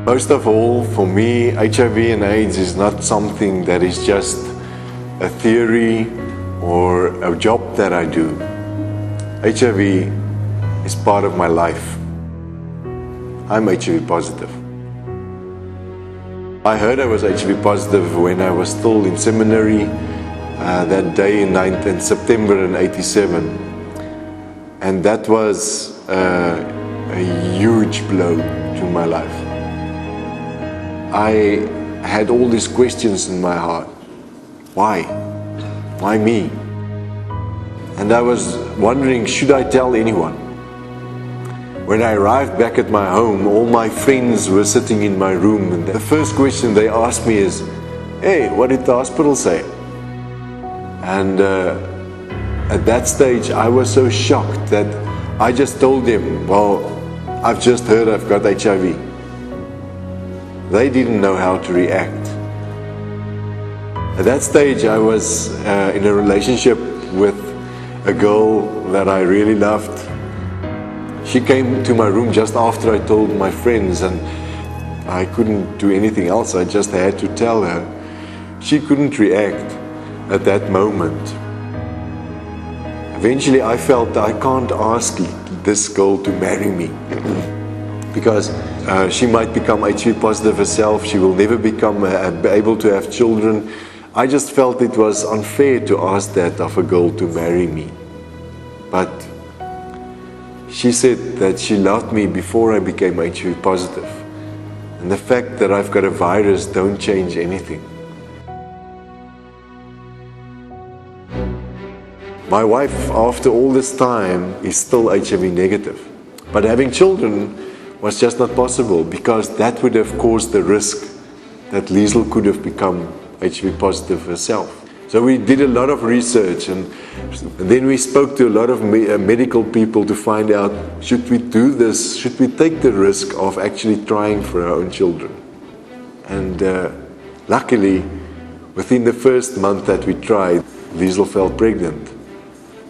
Most of all, for me, HIV and AIDS is not something that is just a theory or a job that I do. HIV is part of my life. I'm HIV positive. I heard I was HIV positive when I was still in seminary, that day in September in '87. And that was a huge blow to my life. I had all these questions in my heart. Why? Why me? And I was wondering, should I tell anyone? When I arrived back at my home, all my friends were sitting in my room, and the first question they asked me is, "Hey, what did the hospital say?" And at that stage, I was so shocked that I just told them, "Well, I've just heard I've got HIV." They didn't know how to react. At that stage, I was in a relationship with a girl that I really loved. She came to my room just after I told my friends, and I couldn't do anything else. I just had to tell her. She couldn't react at that moment. Eventually, I felt I can't ask this girl to marry me because she might become HIV positive herself. She will never become able to have children. I just felt it was unfair to ask that of a girl to marry me. But she said that she loved me before I became HIV positive. And the fact that I've got a virus don't change anything. My wife, after all this time, is still HIV negative. But having children was just not possible because that would have caused the risk that Liesl could have become HIV positive herself. So we did a lot of research, and then we spoke to a lot of medical people to find out, should we do this? Should we take the risk of actually trying for our own children? And luckily, within the first month that we tried, Liesl fell pregnant.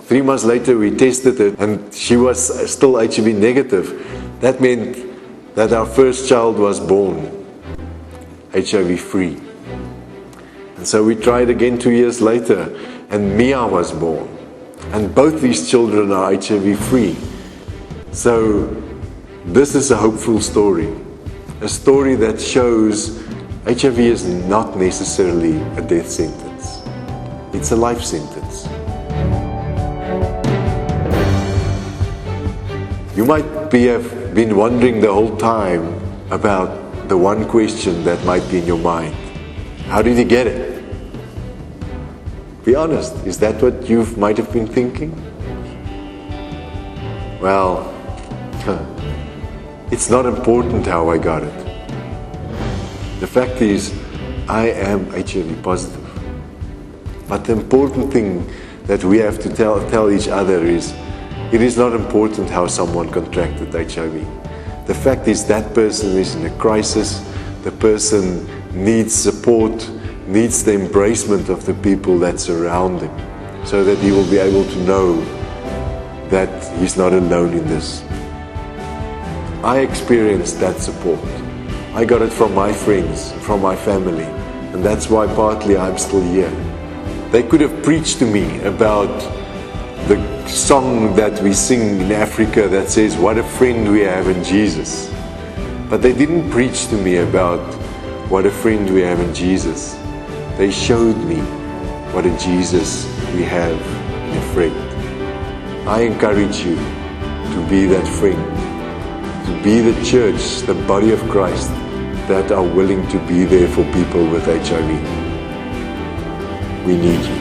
3 months later, we tested it, and she was still HIV negative. That meant that our first child was born HIV-free. And so we tried again 2 years later, and Mia was born. And both these children are HIV-free. So this is a hopeful story. A story that shows HIV is not necessarily a death sentence. It's a life sentence. You might have been wondering the whole time about the one question that might be in your mind. How did he get it? Be honest, is that what you might have been thinking? Well, it's not important how I got it. The fact is, I am HIV positive. But the important thing that we have to tell each other is, it is not important how someone contracted HIV. The fact is that person is in a crisis, the person needs support, needs the embracement of the people that surround him, so that he will be able to know that he's not alone in this. I experienced that support. I got it from my friends, from my family, and that's why partly I'm still here. They could have preached to me about the song that we sing in Africa that says, "What a friend we have in Jesus." But they didn't preach to me about what a friend we have in Jesus. They showed me what a Jesus we have in a friend. I encourage you to be that friend, to be the church, the body of Christ, that are willing to be there for people with HIV. We need you.